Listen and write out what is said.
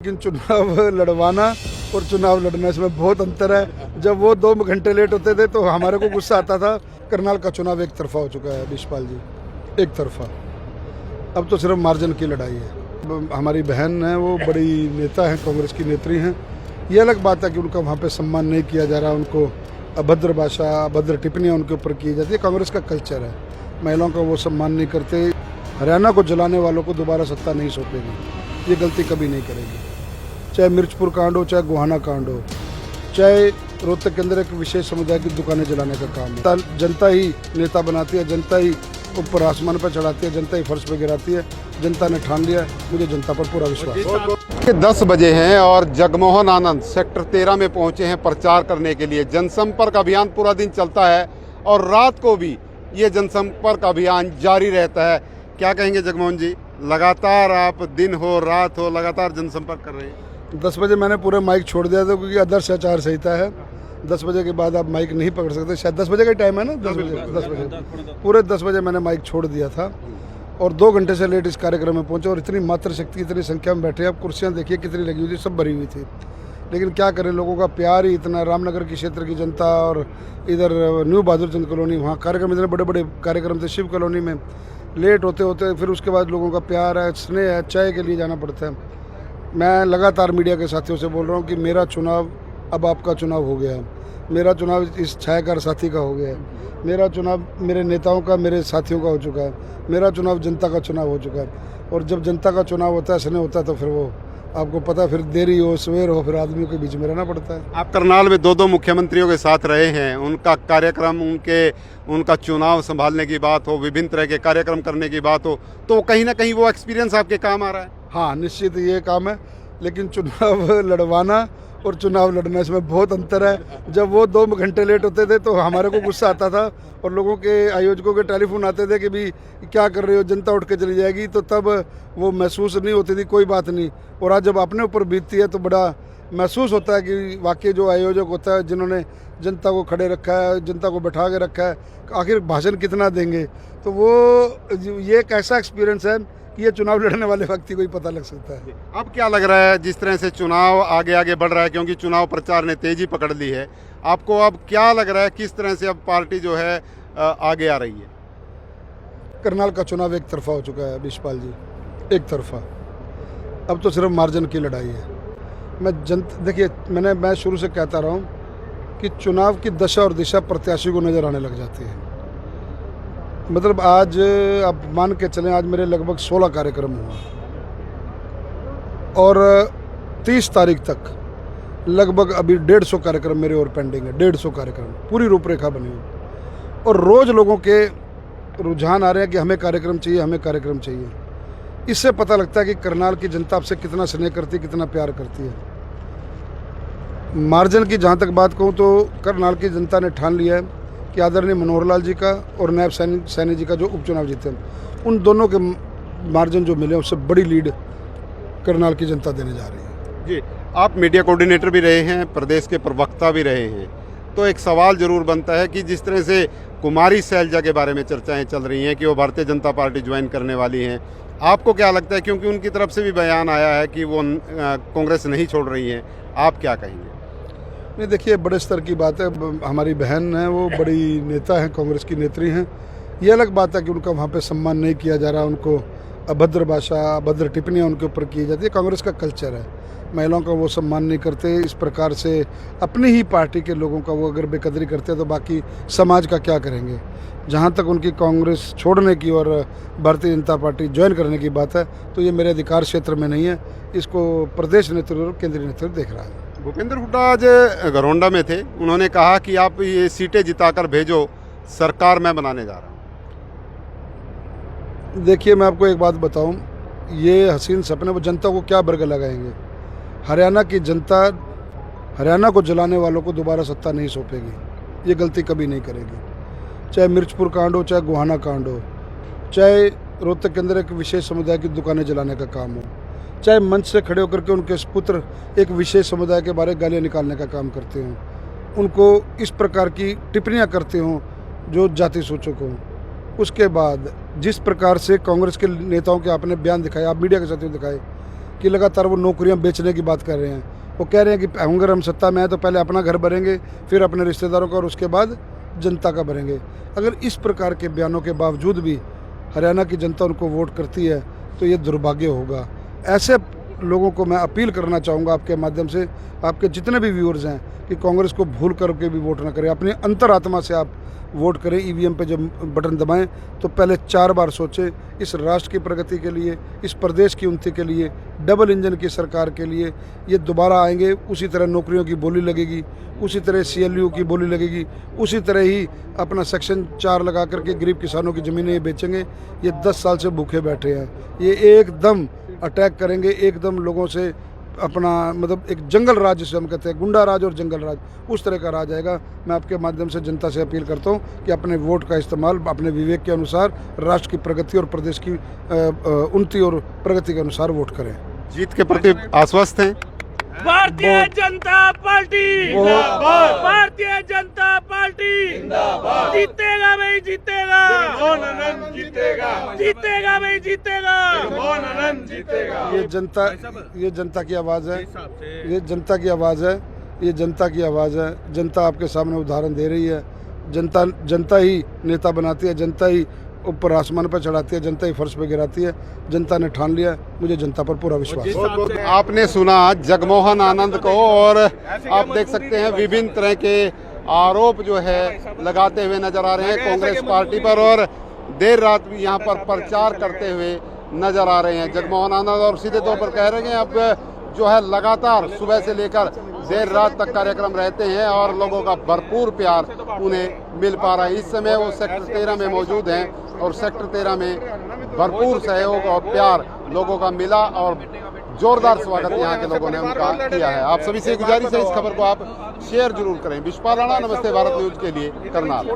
लेकिन चुनाव लड़वाना और चुनाव लड़ना इसमें बहुत अंतर है। जब वो 2 घंटे लेट होते थे तो हमारे को गुस्सा आता था। करनाल का चुनाव एक तरफा हो चुका है विशपाल जी, एक तरफा। अब तो सिर्फ मार्जिन की लड़ाई है। हमारी बहन है, वो बड़ी नेता हैं, कांग्रेस की नेत्री हैं। ये अलग बात है कि उनका वहाँ पे सम्मान नहीं किया जा रहा, उनको अभद्र भाषा, अभद्र टिप्पणियाँ उनके ऊपर की जाती है। कांग्रेस का कल्चर है, महिलाओं का वो सम्मान नहीं करते। हरियाणा को जलाने वालों को दोबारा सत्ता नहीं सौंपेगी, ये गलती कभी नहीं करेगी। चाहे मिर्चपुर कांड हो, चाहे गोहाना कांड हो, चाहे रोहतक के अंदर एक विशेष समुदाय की दुकानें जलाने का काम है। जनता ही नेता बनाती है, जनता ही ऊपर आसमान पर चढ़ाती है, जनता ही फर्श पर गिराती है। जनता ने ठान लिया, मुझे जनता पर पूरा विश्वास है। 10 बजे हैं और जगमोहन आनंद सेक्टर 13 में पहुंचे हैं प्रचार करने के लिए। जनसंपर्क अभियान पूरा दिन चलता है और रात को भी ये जनसंपर्क अभियान जारी रहता है। क्या कहेंगे जगमोहन जी, लगातार आप दिन हो रात हो लगातार जनसंपर्क कर रहे हैं? 10 बजे मैंने पूरे माइक छोड़ दिया था, क्योंकि आदर्श आचार संहिता है। 10 बजे के बाद आप माइक नहीं पकड़ सकते। शायद 10 बजे का टाइम है ना, 10 बजे पूरे 10 बजे मैंने माइक छोड़ दिया था और 2 घंटे से लेट इस कार्यक्रम में पहुंचे। और इतनी मात्र शक्ति, इतनी संख्या में बैठे। आप कुर्सियां देखिए कितनी लगी हुई थी, सब भरी हुई थी। लेकिन क्या करें, लोगों का प्यार ही इतना। रामनगर की क्षेत्र की जनता और इधर न्यू बहादुर चंद कॉलोनी, वहाँ कार्यक्रम इतने बड़े बड़े कार्यक्रम थे। शिव कॉलोनी में लेट होते होते फिर उसके बाद लोगों का प्यार है, स्नेह है, चाय के लिए जाना पड़ता है। मैं लगातार मीडिया के साथियों से बोल रहा हूँ कि मेरा चुनाव अब आपका चुनाव हो गया है। मेरा चुनाव इस छायाकार साथी का हो गया है। मेरा चुनाव मेरे नेताओं का, मेरे साथियों का हो चुका है। मेरा चुनाव जनता का चुनाव हो चुका है। और जब जनता का चुनाव होता है, स्नेह होता है, तो फिर वो आपको पता है, फिर देरी हो सवेर हो, फिर आदमियों के बीच में रहना पड़ता है। आप करनाल में 2 मुख्यमंत्रियों के साथ रहे हैं। उनका कार्यक्रम, उनका चुनाव संभालने की बात हो, विभिन्न तरह के कार्यक्रम करने की बात हो, तो कहीं ना कहीं वो एक्सपीरियंस आपके काम आ रहा है? हाँ, निश्चित ये काम है। लेकिन चुनाव लड़वाना और चुनाव लड़ना इसमें बहुत अंतर है। जब वो 2 घंटे लेट होते थे तो हमारे को गुस्सा आता था और लोगों के, आयोजकों के टेलीफोन आते थे कि भी क्या कर रहे हो, जनता उठ के चली जाएगी। तो तब वो महसूस नहीं होती थी, कोई बात नहीं। और आज जब अपने ऊपर बीतती है तो बड़ा महसूस होता है कि वाकई जो आयोजक होता है, जिन्होंने जनता को खड़े रखा है, जनता को बैठा के रखा है, आखिर भाषण कितना देंगे। तो वो ये एक ऐसा एक्सपीरियंस है कि ये चुनाव लड़ने वाले व्यक्ति को ही पता लग सकता है। अब क्या लग रहा है, जिस तरह से चुनाव आगे आगे बढ़ रहा है, क्योंकि चुनाव प्रचार ने तेजी पकड़ ली है, आपको अब क्या लग रहा है, किस तरह से अब पार्टी जो है आगे आ रही है? करनाल का चुनाव एक तरफा हो चुका है विशपाल जी, एक तरफा। अब तो सिर्फ मार्जिन की लड़ाई है। देखिए, मैं शुरू से कहता रहा हूँ कि चुनाव की दशा और दिशा प्रत्याशी को नज़र आने लग जाती है। मतलब आज आप मान के चलें, आज मेरे लगभग 16 कार्यक्रम हुआ और 30 तारीख तक लगभग अभी 150 कार्यक्रम मेरे और पेंडिंग है। 150 कार्यक्रम, पूरी रूपरेखा बनी हुई। और रोज़ लोगों के रुझान आ रहे हैं कि हमें कार्यक्रम चाहिए, हमें कार्यक्रम चाहिए। इससे पता लगता है कि करनाल की जनता आपसे कितना स्नेह करती है, कितना प्यार करती है। मार्जिन की जहाँ तक बात कहूँ तो करनाल की जनता ने ठान लिया है कि आदरणीय मनोहर लाल जी का और नायब सैनी जी का जो उपचुनाव जीते हैं, उन दोनों के मार्जिन जो मिले उससे बड़ी लीड करनाल की जनता देने जा रही है। जी, आप मीडिया कोऑर्डिनेटर भी रहे हैं, प्रदेश के प्रवक्ता भी रहे हैं, तो एक सवाल जरूर बनता है कि जिस तरह से कुमारी शैलजा के बारे में चर्चाएं चल रही हैं कि वो भारतीय जनता पार्टी ज्वाइन करने वाली हैं, आपको क्या लगता है? क्योंकि उनकी तरफ से भी बयान आया है कि वो कांग्रेस नहीं छोड़ रही हैं, आप क्या कहेंगे? नहीं, देखिए, बड़े स्तर की बात है। हमारी बहन है, वो बड़ी नेता हैं, कांग्रेस की नेत्री हैं। ये अलग बात है कि उनका वहाँ पे सम्मान नहीं किया जा रहा, उनको अभद्र भाषा, अभद्र टिप्पणियाँ उनके ऊपर की जाती है। कांग्रेस का कल्चर है, महिलाओं का वो सम्मान नहीं करते। इस प्रकार से अपनी ही पार्टी के लोगों का वो अगर बेकदरी करते हैं तो बाकी समाज का क्या करेंगे। जहाँ तक उनकी कांग्रेस छोड़ने की और भारतीय जनता पार्टी ज्वाइन करने की बात है, तो ये मेरे अधिकार क्षेत्र में नहीं है। इसको प्रदेश नेतृत्व और केंद्रीय नेतृत्व देख रहा है। भूपेंद्र हुड्डा आज घरौंडा में थे, उन्होंने कहा कि आप ये सीटें जिताकर भेजो, सरकार मैं बनाने जा रहा हूँ। देखिए, मैं आपको एक बात बताऊं, ये हसीन सपने वो जनता को क्या बरगला लगाएंगे। हरियाणा की जनता हरियाणा को जलाने वालों को दोबारा सत्ता नहीं सौंपेगी, ये गलती कभी नहीं करेगी। चाहे मिर्चपुर कांड हो, चाहे गोहाना कांड हो, चाहे रोहतक के अंदर एक विशेष समुदाय की दुकानें जलाने का काम हो, चाहे मंच से खड़े होकर के उनके पुत्र एक विशेष समुदाय के बारे में गालियाँ निकालने का काम करते हों, उनको इस प्रकार की टिप्पणियाँ करते हों जो जाति सूचक हों। उसके बाद जिस प्रकार से कांग्रेस के नेताओं के आपने बयान दिखाए, आप मीडिया के साथियों दिखाए कि लगातार वो नौकरियां बेचने की बात कर रहे हैं। वो कह रहे हैं कि अगर हम सत्ता में आए तो पहले अपना घर भरेंगे, फिर अपने रिश्तेदारों का और उसके बाद जनता का भरेंगे। अगर इस प्रकार के बयानों के बावजूद भी हरियाणा की जनता उनको वोट करती है तो ये दुर्भाग्य होगा। ऐसे लोगों को मैं अपील करना चाहूँगा आपके माध्यम से, आपके जितने भी व्यूअर्स हैं, कि कांग्रेस को भूल करके भी वोट ना करें। अपनी अंतरात्मा से आप वोट करें। ईवीएम पे जब बटन दबाएं तो पहले 4 बार सोचें। इस राष्ट्र की प्रगति के लिए, इस प्रदेश की उन्नति के लिए, डबल इंजन की सरकार के लिए ये दोबारा आएंगे। उसी तरह नौकरियों की बोली लगेगी, उसी तरह CLU की बोली लगेगी, उसी तरह ही अपना सेक्शन 4 लगा करके गरीब किसानों की ज़मीनें ये बेचेंगे। ये 10 साल से भूखे बैठे हैं। ये एकदम अटैक करेंगे, एकदम लोगों से अपना मतलब एक जंगल राज जिसे हम कहते हैं, गुंडा राज और जंगल राज, उस तरह का राज आएगा। मैं आपके माध्यम से जनता से अपील करता हूं कि अपने वोट का इस्तेमाल अपने विवेक के अनुसार राष्ट्र की प्रगति और प्रदेश की उन्नति और प्रगति के अनुसार वोट करें। जीत के प्रति आश्वस्त हैं? भारतीय जनता पार्टी जिंदाबाद, भारतीय जनता पार्टी जिंदाबाद, जीतेगा भाई जीतेगा, जीतेगा, जीतेगा भाई जीतेगा, जीतेगा। ये जनता की आवाज़ है, ये जनता की आवाज़ है, ये जनता की आवाज़ है। जनता आपके सामने उदाहरण दे रही है। जनता ही नेता बनाती है, जनता ही ऊपर आसमान पर चढ़ाती है, जनता ही फर्श पे गिराती है। जनता ने ठान लिया, मुझे जनता पर पूरा विश्वास है। आपने सुना जगमोहन आनंद को, और आप देख सकते हैं विभिन्न तरह के आरोप जो है लगाते हुए नजर आ रहे हैं कांग्रेस पार्टी पर, और देर रात भी यहाँ पर प्रचार करते हुए नजर आ रहे हैं जगमोहन आनंद। और सीधे तौर पर कह रहे हैं अब जो है लगातार सुबह से लेकर देर रात तक कार्यक्रम रहते हैं और लोगों का भरपूर प्यार उन्हें मिल पा रहा है। इस समय वो सेक्टर 13 में मौजूद हैं और सेक्टर 13 में भरपूर सहयोग और प्यार लोगों का मिला और जोरदार स्वागत यहाँ के लोगों ने उनका किया है। आप सभी से गुजारिश है इस खबर को आप शेयर जरूर करें। विश्वपाल राणा, नमस्ते भारत न्यूज के लिए, करनाल।